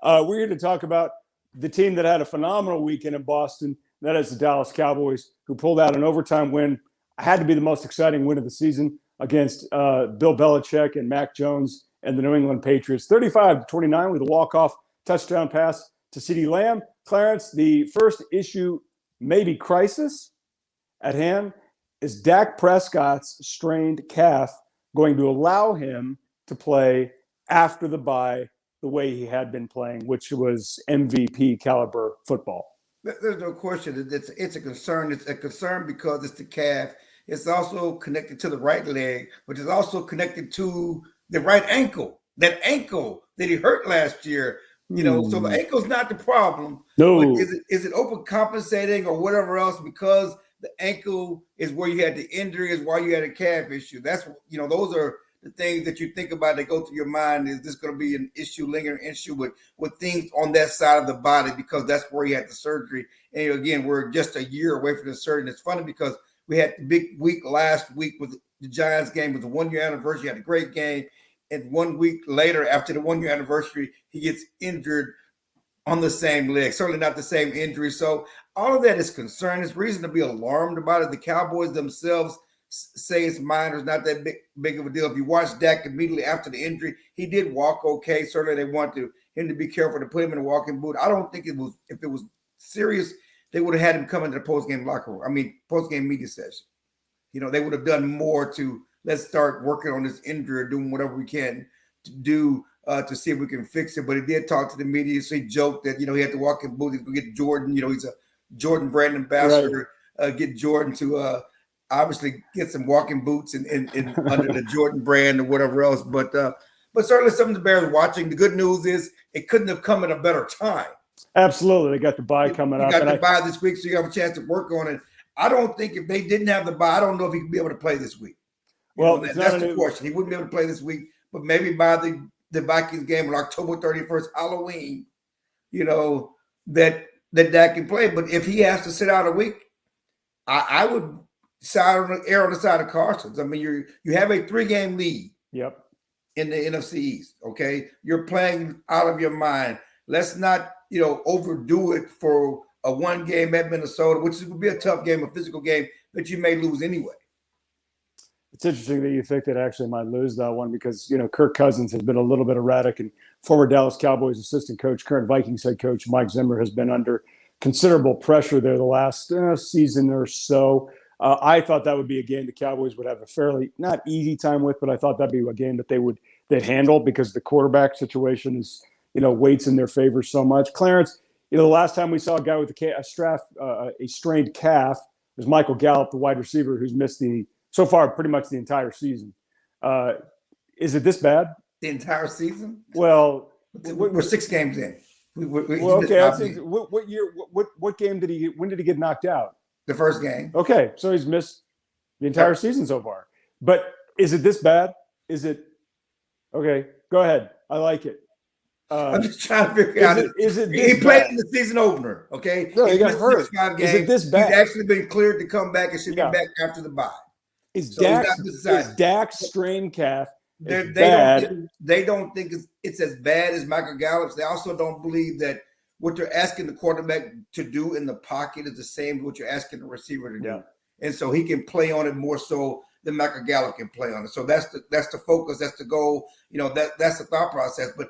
We're here to talk about the team that had a phenomenal weekend in Boston. That is the Dallas Cowboys, who pulled out an overtime win. Had to be the most exciting win of the season against Bill Belichick and Mac Jones and the New England Patriots. 35-29 with a walk-off touchdown pass to CeeDee Lamb. Clarence, the first issue, maybe crisis at hand, is Dak Prescott's strained calf going to allow him to play after the bye the way he had been playing, which was MVP caliber football? There's no question that it's a concern. It's a concern because it's the calf. It's also connected to the right leg, which is also connected to the right ankle. That ankle that he hurt last year. So the ankle's not the problem. No. But is it overcompensating or whatever else? Because the ankle is where you had the injury, is why you had a calf issue. That's those are the things that you think about that go through your mind. Is this going to be an issue, lingering issue with things on that side of the body, because that's where he had the surgery. And again, we're just a year away from the surgery. It's funny because we had the big week last week with the Giants game. It was a 1 year anniversary. He had a great game. And 1 week later, after the 1 year anniversary, he gets injured on the same leg. Certainly not the same injury. So all of that is concern. There's reason to be alarmed about it. The Cowboys themselves say it's minor. It's not that big of a deal. If you watch Dak immediately after the injury, he did walk okay. Certainly they want him to be careful to put him in a walking boot. I don't think if it was serious, they would have had him come into the post-game locker room. Post-game media session. They would have done more to let's start working on this injury, doing whatever we can to do to see if we can fix it. But he did talk to the media. So he joked that, he had to walk in boot. He's going to get Jordan. He's a Jordan brand ambassador. Right. Get Jordan to obviously get some walking boots and under the Jordan brand or whatever else. But certainly something the Bears watching. The good news is it couldn't have come at a better time. Absolutely. They got the bye coming up. They got the bye this week, so you have a chance to work on it. I don't think if they didn't have the bye, I don't know if he could be able to play this week. Well, that's the question. He wouldn't be able to play this week, but maybe by the Vikings game on October 31st, Halloween, that Dak can play. But if he has to sit out a week, I would err on the side of caution. I mean, you have a 3-game lead. Yep. In the NFC East, okay? You're playing out of your mind. Let's not, overdo it for a 1 game at Minnesota, which would be a tough game, a physical game that you may lose anyway. It's interesting that you think that actually might lose that one because, Kirk Cousins has been a little bit erratic, and former Dallas Cowboys assistant coach, current Vikings head coach Mike Zimmer has been under considerable pressure there the last season or so. I thought that would be a game the Cowboys would have a fairly not easy time with, but I thought that'd be a game that they'd handle because the quarterback situation is, weights in their favor so much. Clarence, the last time we saw a guy with a strained calf was Michael Gallup, the wide receiver, who's missed so far pretty much the entire season. Is it this bad? The entire season? Well, we're 6 games in. Okay. What year? What game did he? When did he get knocked out? The first game. Okay, so he's missed the entire season so far. But is it this bad? Is it okay? Go ahead. I like it. I'm just trying to figure out. Is it he played in the season opener? Okay. No, he got hurt. Is it this bad? He's actually been cleared to come back and should be back after the bye. Is Dak's strained calf? They don't think it's as bad as Michael Gallup's. They also don't believe that what they're asking the quarterback to do in the pocket is the same as what you're asking the receiver to do. And so he can play on it more so than Michael Gallup can play on it. So that's the focus. That's the goal. That's the thought process. But